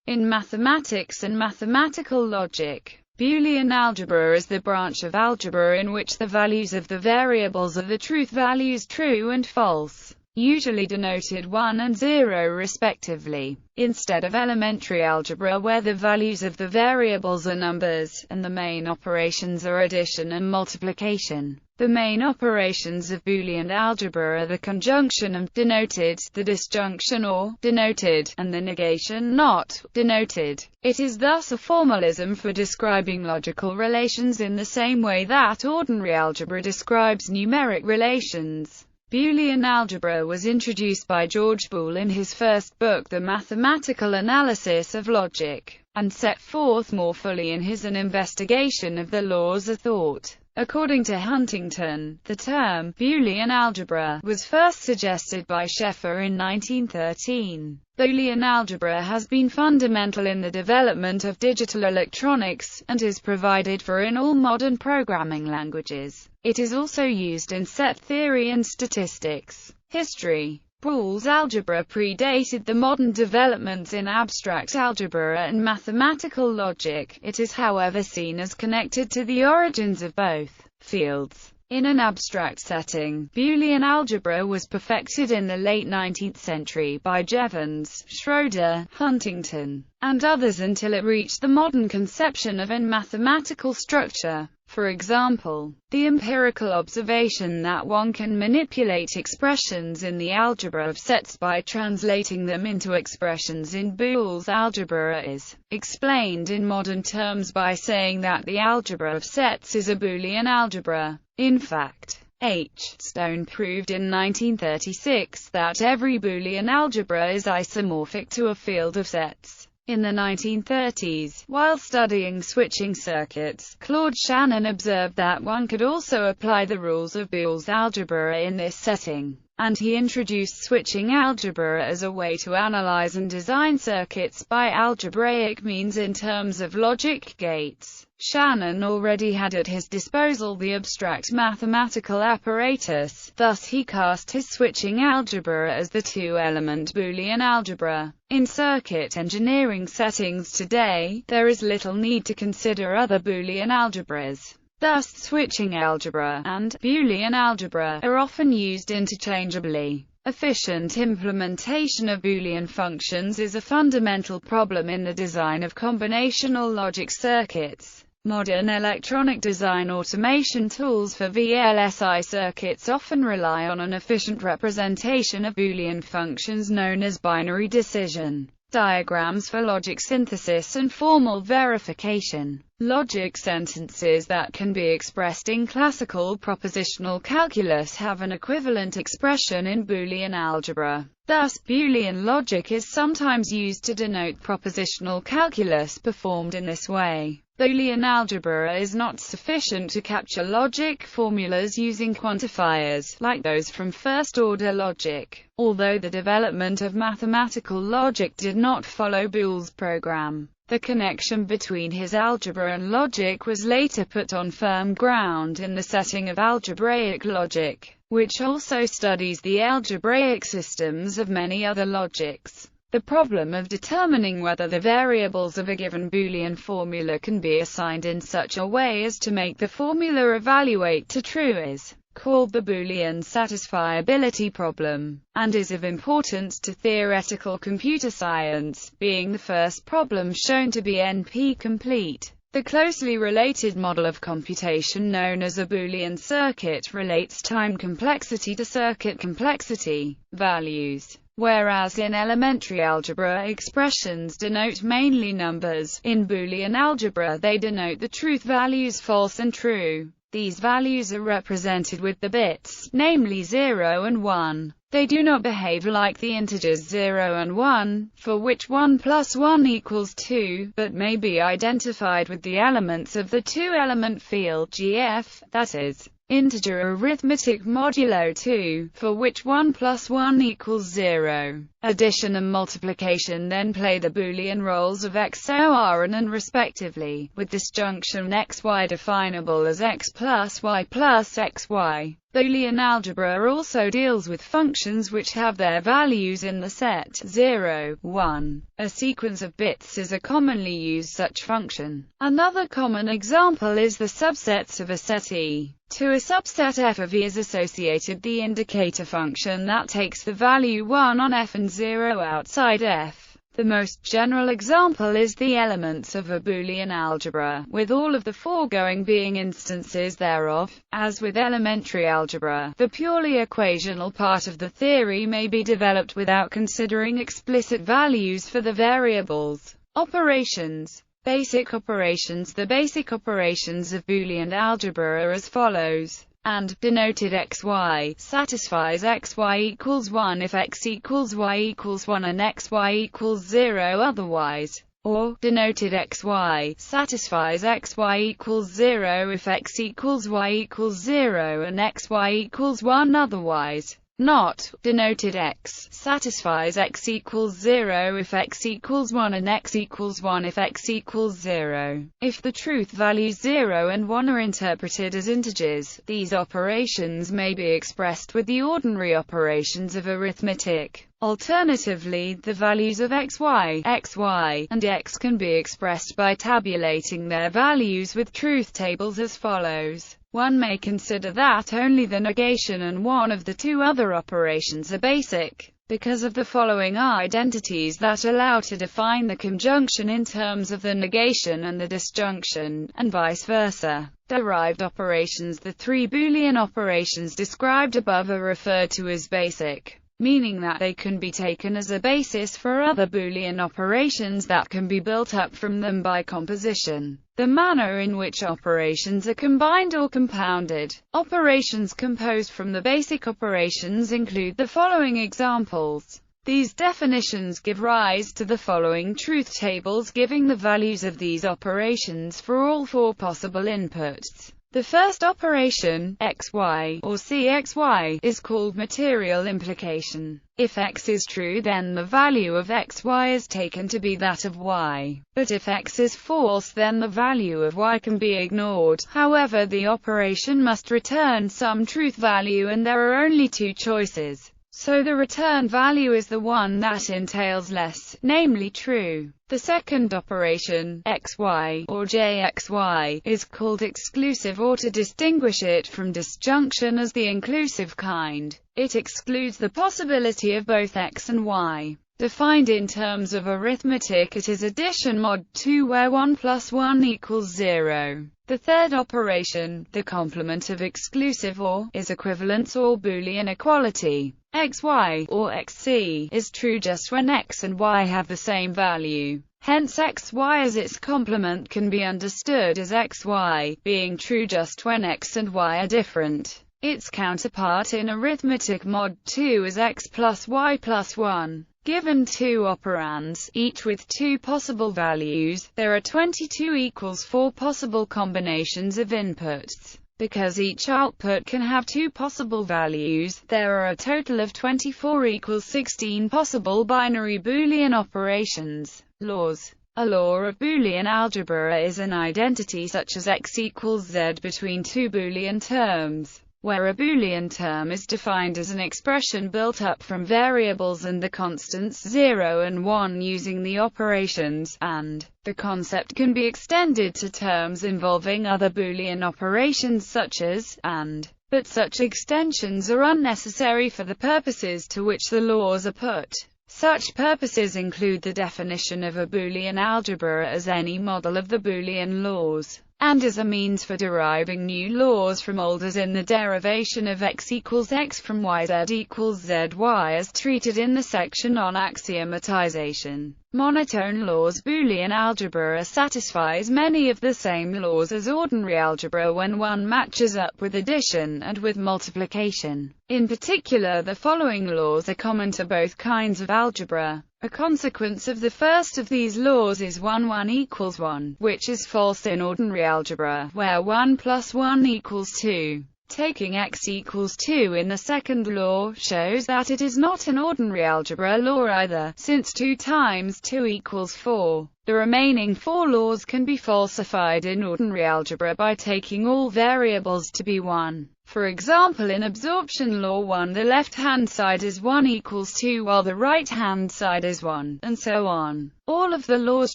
In mathematics and mathematical logic, Boolean algebra is the branch of algebra in which the values of the variables are the truth values true and false, usually denoted 1 and 0 respectively, instead of elementary algebra where the values of the variables are numbers, and the main operations are addition and multiplication. The main operations of Boolean algebra are the conjunction of denoted, the disjunction or denoted, and the negation not denoted. It is thus a formalism for describing logical relations in the same way that ordinary algebra describes numeric relations. Boolean algebra was introduced by George Boole in his first book The Mathematical Analysis of Logic, and set forth more fully in his An Investigation of the Laws of Thought. According to Huntington, the term Boolean algebra was first suggested by Sheffer in 1913. Boolean algebra has been fundamental in the development of digital electronics, and is provided for in all modern programming languages. It is also used in set theory and statistics. History. Boole's algebra predated the modern developments in abstract algebra and mathematical logic. It is however seen as connected to the origins of both fields. In an abstract setting, Boolean algebra was perfected in the late 19th century by Jevons, Schroeder, Huntington, and others until it reached the modern conception of a mathematical structure. For example, the empirical observation that one can manipulate expressions in the algebra of sets by translating them into expressions in Boole's algebra is explained in modern terms by saying that the algebra of sets is a Boolean algebra. In fact, H. Stone proved in 1936 that every Boolean algebra is isomorphic to a field of sets. In the 1930s, while studying switching circuits, Claude Shannon observed that one could also apply the rules of Boole's algebra in this setting, and he introduced switching algebra as a way to analyze and design circuits by algebraic means in terms of logic gates. Shannon already had at his disposal the abstract mathematical apparatus, thus he cast his switching algebra as the two-element Boolean algebra. In circuit engineering settings today, there is little need to consider other Boolean algebras. Thus, switching algebra and Boolean algebra are often used interchangeably. Efficient implementation of Boolean functions is a fundamental problem in the design of combinational logic circuits. Modern electronic design automation tools for VLSI circuits often rely on an efficient representation of Boolean functions known as binary decision diagrams for logic synthesis and formal verification. Logic sentences that can be expressed in classical propositional calculus have an equivalent expression in Boolean algebra. Thus, Boolean logic is sometimes used to denote propositional calculus performed in this way. Boolean algebra is not sufficient to capture logic formulas using quantifiers, like those from first-order logic. Although the development of mathematical logic did not follow Boole's program, the connection between his algebra and logic was later put on firm ground in the setting of algebraic logic, which also studies the algebraic systems of many other logics. The problem of determining whether the variables of a given Boolean formula can be assigned in such a way as to make the formula evaluate to true is called the Boolean satisfiability problem, and is of importance to theoretical computer science, being the first problem shown to be NP-complete. The closely related model of computation known as a Boolean circuit relates time complexity to circuit complexity values. Whereas in elementary algebra expressions denote mainly numbers, in Boolean algebra they denote the truth values false and true. These values are represented with the bits, namely 0 and 1. They do not behave like the integers 0 and 1, for which 1 plus 1 equals 2, but may be identified with the elements of the two-element field GF, that is, integer arithmetic modulo 2, for which 1 plus 1 equals 0. Addition and multiplication then play the Boolean roles of XOR and AND respectively, with disjunction xy definable as x plus y plus xy. Boolean algebra also deals with functions which have their values in the set 0, 1. A sequence of bits is a commonly used such function. Another common example is the subsets of a set E. To a subset f of E is associated the indicator function that takes the value 1 on f and 0 outside f. The most general example is the elements of a Boolean algebra, with all of the foregoing being instances thereof. As with elementary algebra, the purely equational part of the theory may be developed without considering explicit values for the variables. Operations. Basic operations. The basic operations of Boolean algebra are as follows. And, denoted xy, satisfies xy equals 1 if x equals y equals 1 and xy equals 0 otherwise. Or, denoted xy, satisfies xy equals 0 if x equals y equals 0 and xy equals 1 otherwise. Not, denoted x, satisfies x equals 0 if x equals 1 and x equals 1 if x equals 0. If the truth values 0 and 1 are interpreted as integers, these operations may be expressed with the ordinary operations of arithmetic. Alternatively, the values of xy, xy, and x can be expressed by tabulating their values with truth tables as follows. One may consider that only the negation and one of the two other operations are basic, because of the following identities that allow to define the conjunction in terms of the negation and the disjunction, and vice versa. Derived operations. The three Boolean operations described above are referred to as basic, meaning that they can be taken as a basis for other Boolean operations that can be built up from them by composition. The manner in which operations are combined or compounded. Operations composed from the basic operations include the following examples. These definitions give rise to the following truth tables giving the values of these operations for all four possible inputs. The first operation, xy, or cxy, is called material implication. If x is true then the value of xy is taken to be that of y. But if x is false then the value of y can be ignored. However, the operation must return some truth value and there are only two choices. So the return value is the one that entails less, namely true. The second operation, xy, or jxy, is called exclusive or to distinguish it from disjunction as the inclusive kind. It excludes the possibility of both x and y. Defined in terms of arithmetic, it is addition mod 2 where 1 plus 1 equals 0. The third operation, the complement of exclusive or, is equivalence or Boolean equality. xy, or xc, is true just when x and y have the same value. Hence xy as its complement can be understood as xy, being true just when x and y are different. Its counterpart in arithmetic mod 2 is x plus y plus 1. Given two operands, each with two possible values, there are 22 equals 4 possible combinations of inputs. Because each output can have two possible values, there are a total of 24 equals 16 possible binary Boolean operations. Laws. A law of Boolean algebra is an identity such as x equals z between two Boolean terms, where a Boolean term is defined as an expression built up from variables and the constants 0 and 1 using the operations AND. The concept can be extended to terms involving other Boolean operations such as AND, but such extensions are unnecessary for the purposes to which the laws are put. Such purposes include the definition of a Boolean algebra as any model of the Boolean laws, and as a means for deriving new laws from old, as in the derivation of x equals x from y, z equals zy as treated in the section on axiomatization. Monotone laws. Boolean algebra satisfies many of the same laws as ordinary algebra when one matches up with addition and with multiplication. In particular, the following laws are common to both kinds of algebra. A consequence of the first of these laws is 1 equals 1, which is false in ordinary algebra, where 1 plus 1 equals 2. Taking x equals 2 in the second law shows that it is not an ordinary algebra law either, since 2 times 2 equals 4. The remaining 4 laws can be falsified in ordinary algebra by taking all variables to be 1. For example, in absorption law 1, the left-hand side is 1 equals 2 while the right-hand side is 1, and so on. All of the laws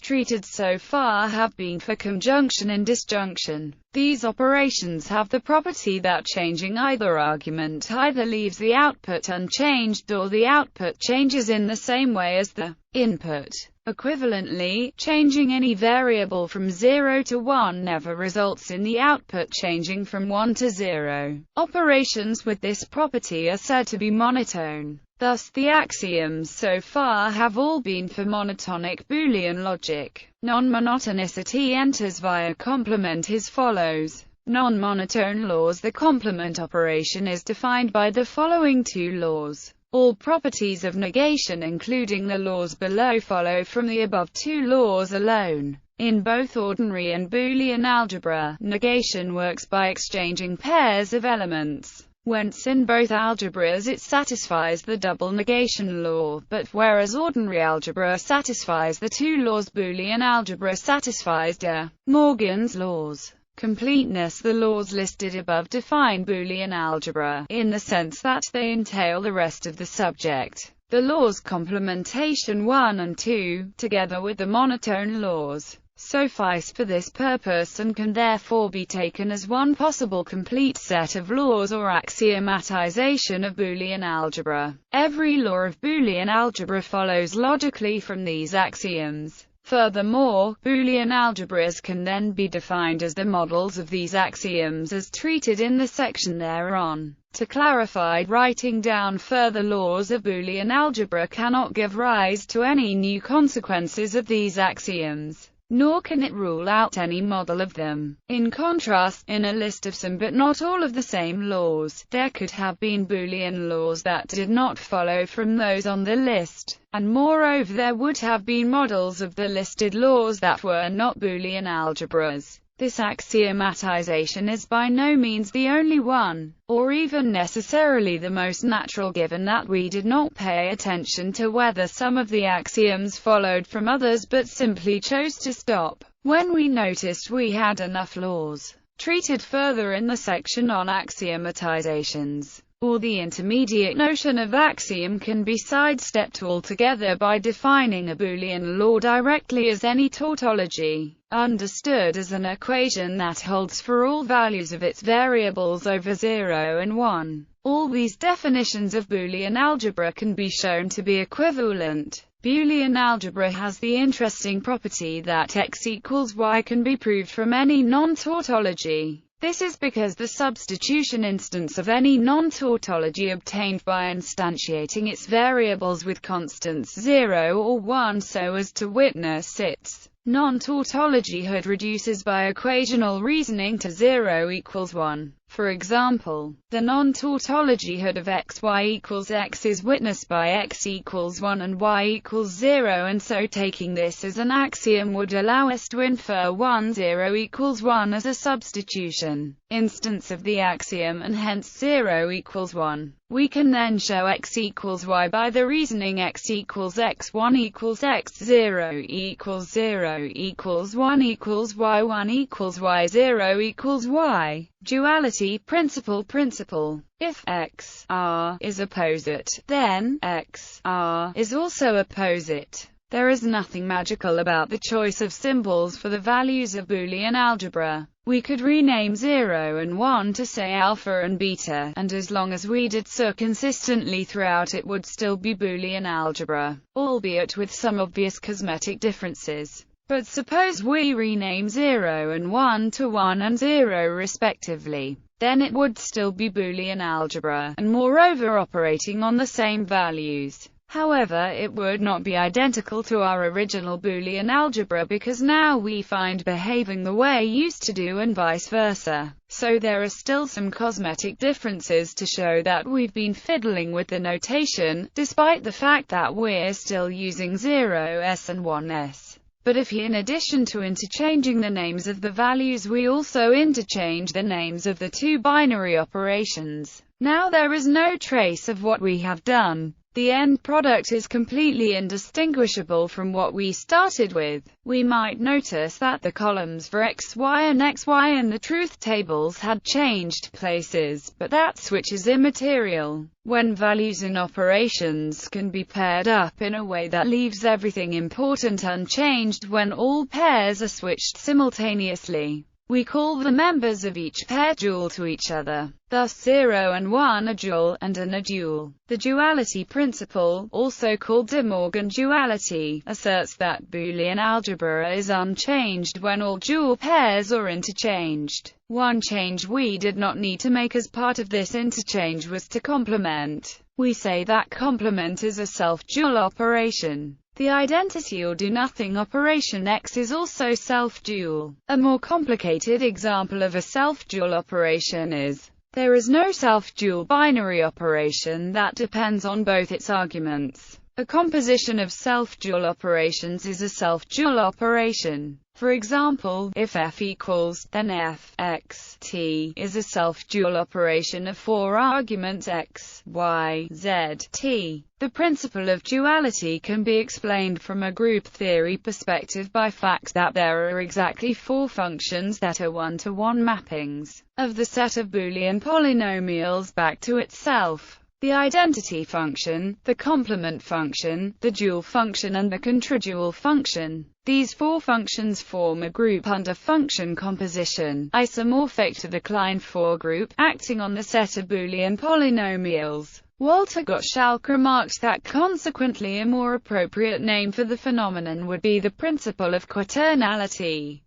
treated so far have been for conjunction and disjunction. These operations have the property that changing either argument either leaves the output unchanged or the output changes in the same way as the input. Equivalently, changing any variable from 0 to 1 never results in the output changing from 1 to 0. Operations with this property are said to be monotone. Thus, the axioms so far have all been for monotonic Boolean logic. Non-monotonicity enters via complement as follows. Non-monotone laws. The complement operation is defined by the following 2 laws. All properties of negation including the laws below follow from the above 2 laws alone. In both ordinary and Boolean algebra, negation works by exchanging pairs of elements. Whence in both algebras it satisfies the double negation law, but whereas ordinary algebra satisfies the 2 laws, Boolean algebra satisfies de Morgan's laws. Completeness. The laws listed above define Boolean algebra, in the sense that they entail the rest of the subject. The laws complementation 1 and 2, together with the monotone laws, suffice for this purpose and can therefore be taken as one possible complete set of laws or axiomatization of Boolean algebra. Every law of Boolean algebra follows logically from these axioms. Furthermore, Boolean algebras can then be defined as the models of these axioms as treated in the section thereon. To clarify, writing down further laws of Boolean algebra cannot give rise to any new consequences of these axioms, nor can it rule out any model of them. In contrast, in a list of some but not all of the same laws, there could have been Boolean laws that did not follow from those on the list, and moreover there would have been models of the listed laws that were not Boolean algebras. This axiomatization is by no means the only one, or even necessarily the most natural, given that we did not pay attention to whether some of the axioms followed from others but simply chose to stop when we noticed we had enough laws. Treated further in the section on axiomatizations, or the intermediate notion of axiom can be sidestepped altogether by defining a Boolean law directly as any tautology, understood as an equation that holds for all values of its variables over 0 and 1. All these definitions of Boolean algebra can be shown to be equivalent. Boolean algebra has the interesting property that x equals y can be proved from any non-tautology. This is because the substitution instance of any non-tautology obtained by instantiating its variables with constants 0 or 1 so as to witness its non-tautologyhood reduces by equational reasoning to 0 equals 1. For example, the non-tautologyhood of y equals x is witnessed by x equals 1 and y equals 0, and so taking this as an axiom would allow us to infer 1 0 equals 1 as a substitution instance of the axiom, and hence 0 equals 1. We can then show x equals y by the reasoning x equals x, 1 equals x, 0 equals 0 equals 1 equals y, 1 equals y, 0 equals y. Duality principle. If x, r, is opposite, then x, r, is also opposite. There is nothing magical about the choice of symbols for the values of Boolean algebra. We could rename 0 and 1 to say alpha and beta, and as long as we did so consistently throughout it would still be Boolean algebra, albeit with some obvious cosmetic differences. But suppose we rename 0 and 1 to 1 and 0 respectively, then it would still be Boolean algebra, and moreover operating on the same values. However, it would not be identical to our original Boolean algebra because now we find behaving the way used to do and vice versa. So there are still some cosmetic differences to show that we've been fiddling with the notation, despite the fact that we're still using 0s and 1s. But if in addition to interchanging the names of the values we also interchange the names of the two binary operations, now there is no trace of what we have done. The end product is completely indistinguishable from what we started with. We might notice that the columns for xy and xy in the truth tables had changed places, but that switch is immaterial. When values in operations can be paired up in a way that leaves everything important unchanged when all pairs are switched simultaneously, we call the members of each pair dual to each other. Thus 0 and 1 are dual, and n are dual. The duality principle, also called De Morgan duality, asserts that Boolean algebra is unchanged when all dual pairs are interchanged. One change we did not need to make as part of this interchange was to complement. We say that complement is a self-dual operation. The identity or do-nothing operation X is also self-dual. A more complicated example of a self-dual operation is: there is no self-dual binary operation that depends on both its arguments. A composition of self-dual operations is a self-dual operation. For example, if f equals, then f x t is a self-dual operation of four arguments x, y, z, t. The principle of duality can be explained from a group theory perspective by fact that there are exactly four functions that are one-to-one mappings of the set of Boolean polynomials back to itself: the identity function, the complement function, the dual function and the contradual function. These four functions form a group under function composition, isomorphic to the Klein-4 group, acting on the set of Boolean polynomials. Walter Gottschalk remarked that consequently a more appropriate name for the phenomenon would be the principle of quaternality.